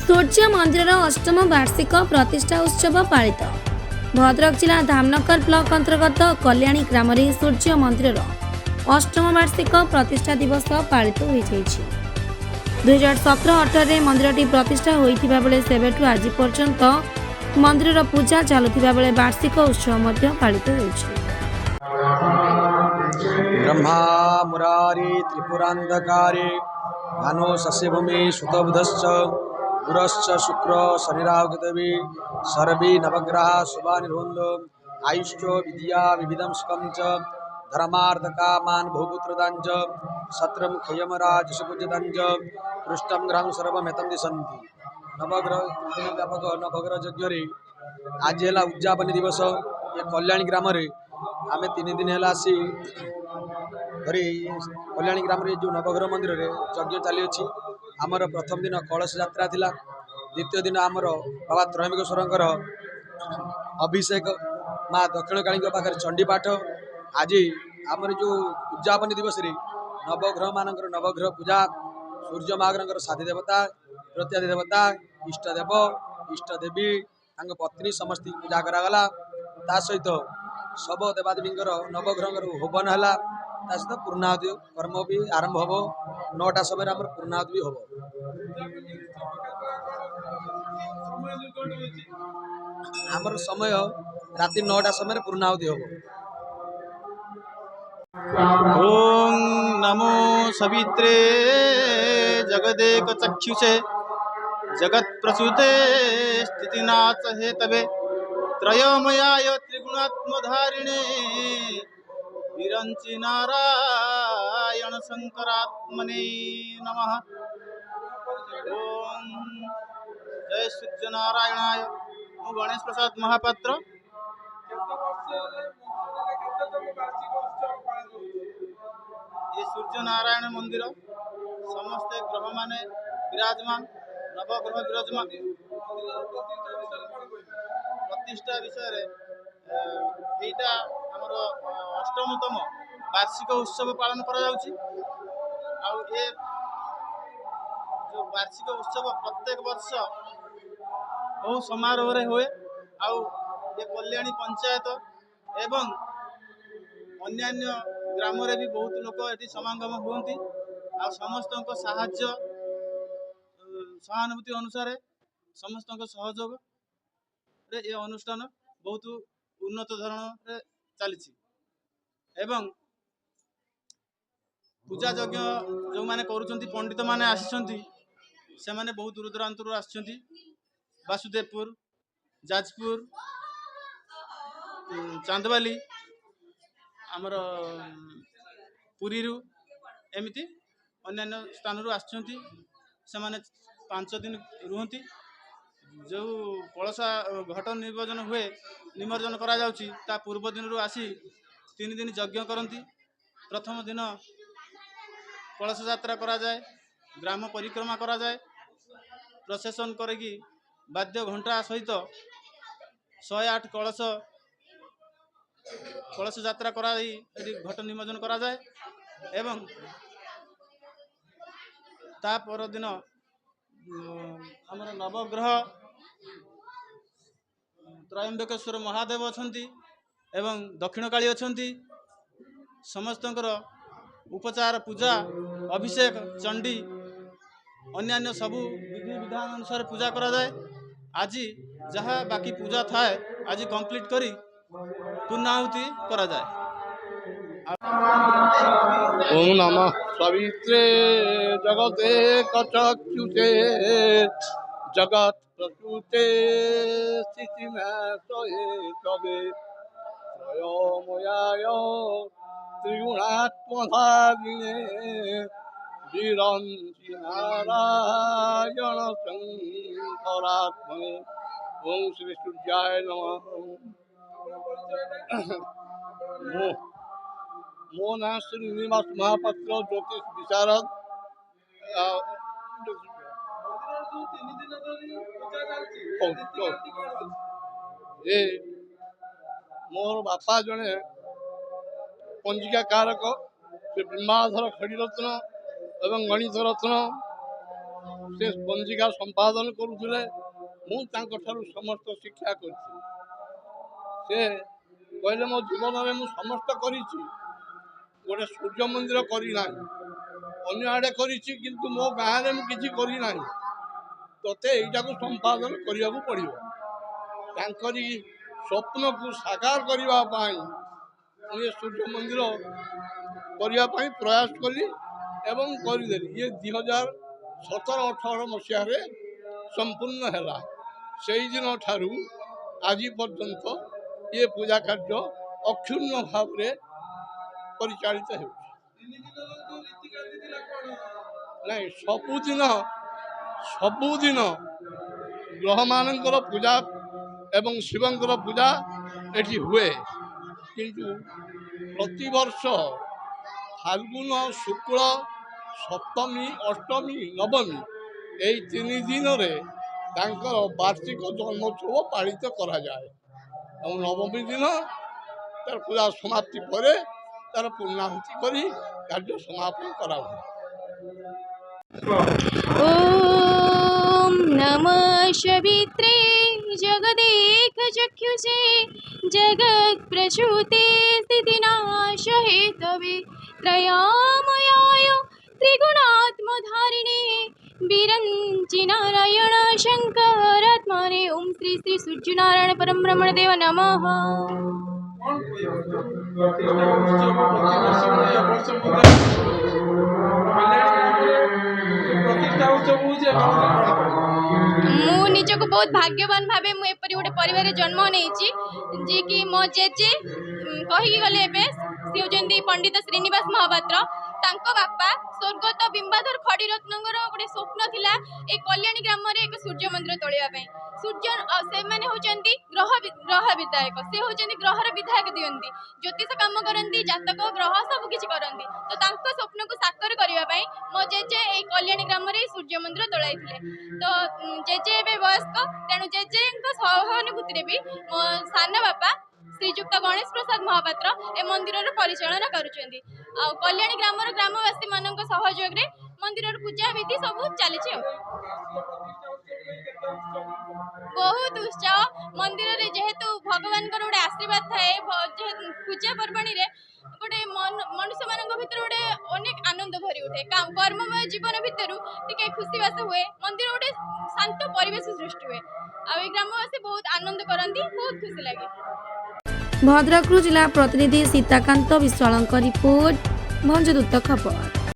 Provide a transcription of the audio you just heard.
सूर्य मंदिर अष्टम वार्षिक प्रतिष्ठा उत्सव पालित। भद्रक जिला धामनगर ब्लॉक अंतर्गत कल्याणी ग्राम सूर्य मंदिर अष्टम वार्षिक प्रतिष्ठा दिवस पालित हो 2017-18 मंदिरटी प्रतिष्ठा होइथिबा बेले सेबेठु आज पर्यंत मंदिर पूजा चलुथिबा बेले वार्षिक उत्सव मध्य पालित होइछि। ब्रह्मा मुरारी त्रिपुरांधकारी भानु शशिभूमि सुतबुधश्च गुरश्च शुक्र शनिराहुकेतुः सर्वे नवग्रह शुभानिर्वन्द आयुष्चो विद्या विविधं सुखं च धर्मार्थकामान् भूपुत्रदां च शत्रं क्षयमराजसुपूजितं च पृष्ठं ग्रहं सर्वमेतं दिशन्ति। नवग्रह व्यापक नवग्रह यज्ञ आज है उद्यापन दिवस। ये कल्याणी ग्राम आम 3 दिन है कल्याणी ग्राम जो नवग्रह मंदिर रे यज्ञ चली आमर प्रथम दिन कलश यात्रा थिला, द्वितीय दिन आमर बाबा त्रयंबकेश्वर अभिषेक माँ दक्षिणकाली पाखे चंडीपाठ। आज आमर जो उद्यापन दिवस रे नवग्रह मानकर नवग्रह पूजा सूर्य महाग्रह साधि देवता प्रत्यादि देवता इष्टदेव इष्टदेवी पत्नी समस्त पूजा करागला। ता सहित सब देवादेवी नवग्रह होवन है। सहित पूर्णाहुति कर्म भी आरंभ हम 9टा समय पूर्णाहुति भी हम। आमर समय राति 9टा समय पूर्णाहुति हम। ओं नमो सवित्रे जगदेक चक्षुषे जगत प्रसूते स्थितिनाथ हेतवे त्रयोमयाय त्रिगुणात्मधारिणे विरंचि नारायण शंकरात्मने नमः। ओं जय सूर्य नारायणाय। मु गणेश प्रसाद महापात्र। ये सूर्य नारायण मंदिर समस्ते ग्रह माने विराजमान नवग्रह विराजमान प्रतिष्ठा विषय एटा हमर अष्टमतम वार्षिक उत्सव पालन करा जाउची। आउ ए जो वार्षिक उत्सव प्रत्येक वर्ष बहु समारोह रे होए। आउ ये कल्याणी पंचायत एवं अन्यान्य ग्राम रे भी बहुत लोक एटी समागम हुअंती। आ समस्त साहाय्य सहानुभूति अनुसार समस्त सहयोग रे ये अनुष्ठान बहुत उन्नत धरण रे चली। एवं पूजा यज्ञ जो माने करूछंती पंडित माने आसीछंती से माने बहुत दूर दूरांतर आसीछंती। वासुदेवपुर जाजपुर चांदवाली आमर पुरी एमती अन्य स्थान आसछंती। से माने 5 दिन रुहंती। जो कलशा घट निमज्जन हुए निमज्जन करा जाउची ता पूर्व दिन रु आसी 3 दिन यज्ञ करंती। प्रथम दिन कलश यात्रा करा जाए, ग्राम परिक्रमा करा जाए, प्रसेशन करगी वाद्य घंटा सहित 108 कलश यात्रा करा घट निमज्जन करा जाए। एवं ता पर दिन हमर नवग्रह त्रयंबकेश्वर महादेव अछंती एवं दक्षिणकाली अछंती। समस्तंकर उपचार पूजा अभिषेक चंडी अन्यान्य सबू विधि विधान अनुसार पूजा करा जाए। आज जहाँ बाकी पूजा थाए आज कंप्लीट करी पूर्णाहुति करा जाए। ओम नमः सवित्रे जगते कचक्षुषे जगत प्रसूते स्थितिनाशये तवे त्रयोमयाय त्रिगुणात्मधारिणे विरंचि नारायण शंकरात्मने। ओम श्री सूर्याय नमः। मो ना श्रीनिवास महापात्र ज्योतिष विशारद। ए मोर बापा जने पंजिका कारक से ब्रह्माधर खड़ीरत्न एवं गणित रत्न से पंजिका संपादन करुले समस्त शिक्षा कर कहले मो जीवन में मुझे समस्त करी गोटे सूर्य मंदिर करना अन्य आड़े करी मो गाँव में किसी करना तोते यहीटा को संपादन करने को पड़ो तांकरी स्वप्न को साकार करने ये सूर्य मंदिर करने प्रयास कली एवं करदेली ये 2017-18 मसीह संपूर्ण है से दिन ठारू आज पर्यंत ये पूजा कार्य अक्षुण्ण भाव में परिचालित हो नहीं सबुदिन ग्रह मानकर पूजा एवं शिवंकर पूजा एटी हुए किंतु प्रतिवर्ष फाल्गुन शुक्ल सप्तमी अष्टमी नवमी यही 3 दिन वार्षिक जन्मोत्सव पालित करा जाए और नवमी दिन तार पूजा समाप्ति पर तार पूर्णाहुति करी कार्य समापन करा ओम नमः शवित्रे जगदेक चक्षुषे जगत् प्रसूते स्थितिनाश हेतवे त्रयामयाय त्रिगुणात्मधारिणे विरंचि नारायण शंकरात्मने ओम श्री श्री सूर्यनारायण परम ब्रह्मण देव नमः। मु निजक बहुत भाग्यवान भावे मु एपरी गोटे परिवार जन्म नहीं जी कि मो जेजे कही गले एबे से होजंती पंडित श्रीनिवास महापात्र तांको बापा स्वर्गत बिंबाधर खड़ीरत्नगर गोटे स्वप्न थिला ए कल्याणी ग्राम रे एक सूर्य मंदिर तोड़िया पई सूर्य से माने होजंती ग्रह विधायक से होजंती ग्रहर विधायक दियंती ज्योतिष काम करंती जातक ग्रह सब किछि करंती तो तांको स्वप्न को साकार करिया पई मो जेजे ए कल्याणी ग्राम रे सूर्य मंदिर तोड़ाइथिले तो जेजे एबे वयस्क तेणु जेजेଙ୍କ सहानुभूति रे भी मो सान बापा श्रीजुक्त गणेश प्रसाद महापात्र ए मंदिर परिचालना करुचंदी आ कल्याणी ग्रामर ग्रामवासी मानक सहयोग रे मंदिर पूजा विधि सब चली बहुत उत्साह मंदिर रे जेहेतु भगवान गोटे आशीर्वाद थाए पूजा पर्वणी रे गोटे मनुष्य मान भर गोटे अनेक आनंद भरी उठे कर्ममय जीवन भितर टिके खुशीबास हुए मंदिर गोटे शांत परिवेश सृष्टि हुए आ ग्रामवासी बहुत आनंद करती बहुत खुशी लगे। भद्रकरू जिला प्रतिनिधि सीताकांत विश्वालଙ୍କ रिपोर्ट भंजदूत खबर।